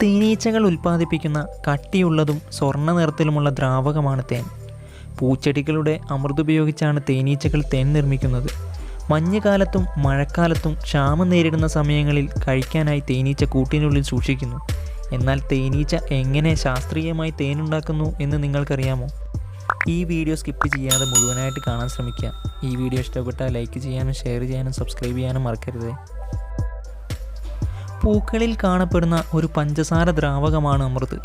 തേനീച്ചകൾ ഉൽപ്പാദിപ്പിക്കുന്ന കട്ടിയുള്ളതും സ്വർണ്ണ നിറത്തിലുമുള്ള ദ്രാവകമാണ് തേൻ. പൂച്ചെടികളുടെ അമൃതുപയോഗിച്ചാണ് തേനീച്ചകൾ തേൻ നിർമ്മിക്കുന്നത്. മഞ്ഞുകാലത്തും മഴക്കാലത്തും ക്ഷാമം നേരിടുന്ന സമയങ്ങളിൽ കഴിക്കാനായി തേനീച്ച കൂട്ടിനുള്ളിൽ സൂക്ഷിക്കുന്നു. എന്നാൽ തേനീച്ച എങ്ങനെ ശാസ്ത്രീയമായി തേനുണ്ടാക്കുന്നു എന്ന് നിങ്ങൾക്കറിയാമോ? ഈ വീഡിയോ സ്കിപ്പ് ചെയ്യാതെ മുഴുവനായിട്ട് കാണാൻ ശ്രമിക്കുക. ഈ വീഡിയോ ഇഷ്ടപ്പെട്ടാൽ ലൈക്ക് ചെയ്യാനും ഷെയർ ചെയ്യാനും സബ്സ്ക്രൈബ് ചെയ്യാനും മറക്കരുത്. പൂക്കളിൽ കാണപ്പെടുന്ന ഒരു പഞ്ചസാര ദ്രാവകമാണ് അമൃത്.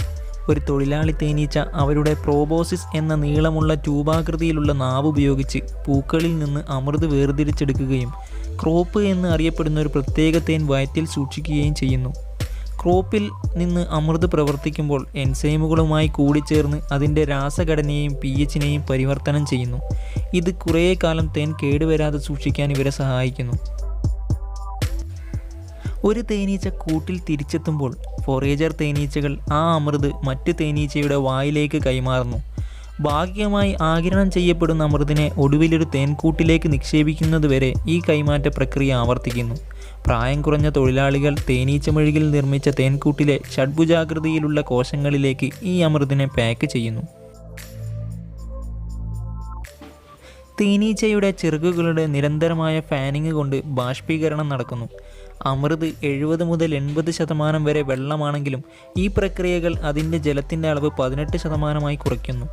ഒരു തൊഴിലാളി തേനീച്ച അവരുടെ പ്രോബോസിസ് എന്ന നീളമുള്ള ട്യൂബാകൃതിയിലുള്ള നാവ് ഉപയോഗിച്ച് പൂക്കളിൽ നിന്ന് അമൃത് വേർതിരിച്ചെടുക്കുകയും ക്രോപ്പ് എന്ന് അറിയപ്പെടുന്ന ഒരു പ്രത്യേക തേൻ വയറ്റിൽ സൂക്ഷിക്കുകയും ചെയ്യുന്നു. ക്രോപ്പിൽ നിന്ന് അമൃത് പ്രവർത്തിക്കുമ്പോൾ എൻസൈമുകളുമായി കൂടിച്ചേർന്ന് അതിൻ്റെ രാസഘടനയെയും pHനെയും പരിവർത്തനം ചെയ്യുന്നു. ഇത് കുറേ കാലം തേൻ കേടുവരാതെ സൂക്ഷിക്കാൻ ഇവരെ സഹായിക്കുന്നു. ഒരു തേനീച്ച കൂട്ടിൽ തിരിച്ചെത്തുമ്പോൾ ഫോറേജർ തേനീച്ചകൾ ആ അമൃത് മറ്റ് തേനീച്ചയുടെ വായിലേക്ക് കൈമാറുന്നു. ഭാഗികമായി ആഗിരണം ചെയ്യപ്പെടുന്ന അമൃതിനെ ഒടുവിലൊരു തേൻകൂട്ടിലേക്ക് നിക്ഷേപിക്കുന്നതുവരെ ഈ കൈമാറ്റ പ്രക്രിയ ആവർത്തിക്കുന്നു. പ്രായം കുറഞ്ഞ തൊഴിലാളികൾ തേനീച്ചമെഴുകിൽ നിർമ്മിച്ച തേൻകൂട്ടിലെ ഷഡ്ഭുജാകൃതിയിലുള്ള കോശങ്ങളിലേക്ക് ഈ അമൃതിനെ പാക്ക് ചെയ്യുന്നു. തേനീച്ചയുടെ ചിറകുകളുടെ നിരന്തരമായ ഫാനിങ് കൊണ്ട് ബാഷ്പീകരണം നടക്കുന്നു. അമൃത് 70 മുതൽ 80% വരെ വെള്ളമാണെങ്കിലും ഈ പ്രക്രിയകൾ അതിൻ്റെ ജലത്തിൻ്റെ അളവ് 18% കുറയ്ക്കുന്നു.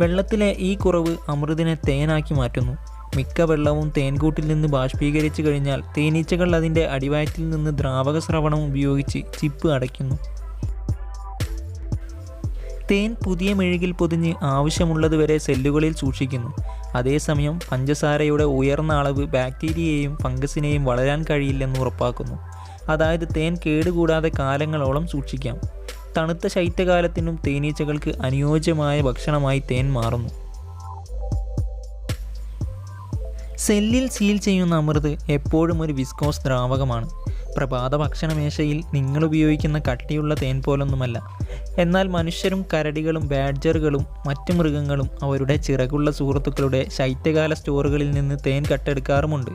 വെള്ളത്തിലെ ഈ കുറവ് അമൃതിനെ തേനാക്കി മാറ്റുന്നു. മിക്ക വെള്ളവും തേൻകൂട്ടിൽ നിന്ന് ബാഷ്പീകരിച്ചു കഴിഞ്ഞാൽ തേനീച്ചകൾ അതിൻ്റെ അടിവയറ്റിൽ നിന്ന് ദ്രാവക സ്രവണം ഉപയോഗിച്ച് ചിപ്പ് അടയ്ക്കുന്നു. തേൻ പുതിയ മെഴുകിൽ പൊതിഞ്ഞ് ആവശ്യമുള്ളതുവരെ സെല്ലുകളിൽ സൂക്ഷിക്കുന്നു. അതേസമയം പഞ്ചസാരയുടെ ഉയർന്ന അളവ് ബാക്ടീരിയയെയും ഫംഗസിനെയും വളരാൻ കഴിയില്ലെന്ന് ഉറപ്പാക്കുന്നു. അതായത് തേൻ കേടുകൂടാതെ കാലങ്ങളോളം സൂക്ഷിക്കാം. തണുത്ത ശൈത്യകാലത്തിനും തേനീച്ചകൾക്ക് അനുയോജ്യമായ ഭക്ഷണമായി തേൻ മാറുന്നു. സെല്ലിൽ സീൽ ചെയ്യുന്ന അമൃത് എപ്പോഴും ഒരു വിസ്കോസ് ദ്രാവകമാണ്. പ്രഭാത ഭക്ഷണമേശയിൽ നിങ്ങൾ ഉപയോഗിക്കുന്ന കട്ടിയുള്ള തേൻ പോലൊന്നുമല്ല. എന്നാൽ മനുഷ്യരും കരടികളും ബാഡ്ജറുകളും മറ്റു മൃഗങ്ങളും അവരുടെ ചിറകുള്ള സുഹൃത്തുക്കളുടെ ശൈത്യകാല സ്റ്റോറുകളിൽ നിന്ന് തേൻ കട്ടെടുക്കാറുമുണ്ട്.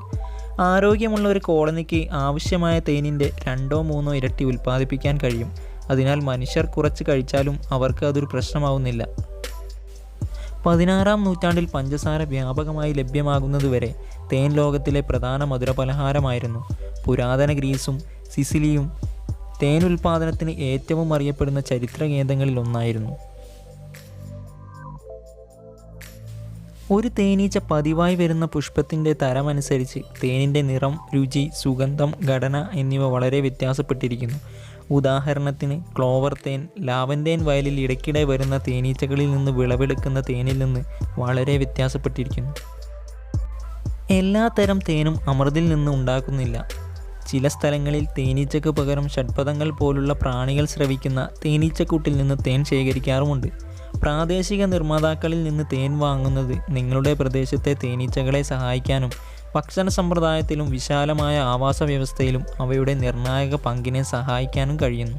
ആരോഗ്യമുള്ള ഒരു കോളനിക്ക് ആവശ്യമായ തേനിൻ്റെ 2-3 ഇരട്ടി ഉൽപ്പാദിപ്പിക്കാൻ കഴിയും. അതിനാൽ മനുഷ്യർ കുറച്ച് കഴിച്ചാലും അവർക്ക് അതൊരു പ്രശ്നമാവുന്നില്ല. 16-ാം നൂറ്റാണ്ടിൽ പഞ്ചസാര വ്യാപകമായി ലഭ്യമാകുന്നതുവരെ തേൻ ലോകത്തിലെ പ്രധാന മധുരപലഹാരമായിരുന്നു. പുരാതന ഗ്രീസും സിസിലിയും തേൻ ഉൽപ്പാദനത്തിന് ഏറ്റവും അറിയപ്പെടുന്ന ചരിത്ര കേന്ദ്രങ്ങളിൽ ഒന്നായിരുന്നു. ഒരു തേനീച്ച പതിവായി വരുന്ന പുഷ്പത്തിൻ്റെ തരമനുസരിച്ച് തേനിൻ്റെ നിറം, രുചി, സുഗന്ധം, ഘടന എന്നിവ വളരെ വ്യത്യാസപ്പെട്ടിരിക്കുന്നു. ഉദാഹരണത്തിന് ക്ലോവർ തേൻ ലാവൻതേൻ വയലിൽ ഇടയ്ക്കിടെ വരുന്ന തേനീച്ചകളിൽ നിന്ന് വിളവെടുക്കുന്ന തേനിൽ നിന്ന് വളരെ വ്യത്യാസപ്പെട്ടിരിക്കുന്നു. എല്ലാ തരം തേനും അമൃതിൽ നിന്ന് ഉണ്ടാക്കുന്നില്ല. ചില സ്ഥലങ്ങളിൽ തേനീച്ചയ്ക്ക് പകരം ഷഡ്പദങ്ങൾ പോലുള്ള പ്രാണികൾ സ്രവിക്കുന്ന തേനീച്ചക്കൂട്ടിൽ നിന്ന് തേൻ ശേഖരിക്കാറുമുണ്ട്. പ്രാദേശിക നിർമ്മാതാക്കളിൽ നിന്ന് തേൻ വാങ്ങുന്നത് നിങ്ങളുടെ പ്രദേശത്തെ തേനീച്ചകളെ സഹായിക്കാനും ഭക്ഷണ സമ്പ്രദായത്തിലും വിശാലമായ ആവാസ വ്യവസ്ഥയിലും അവയുടെ നിർണായക പങ്കിനെ സഹായിക്കാനും കഴിയുന്നു.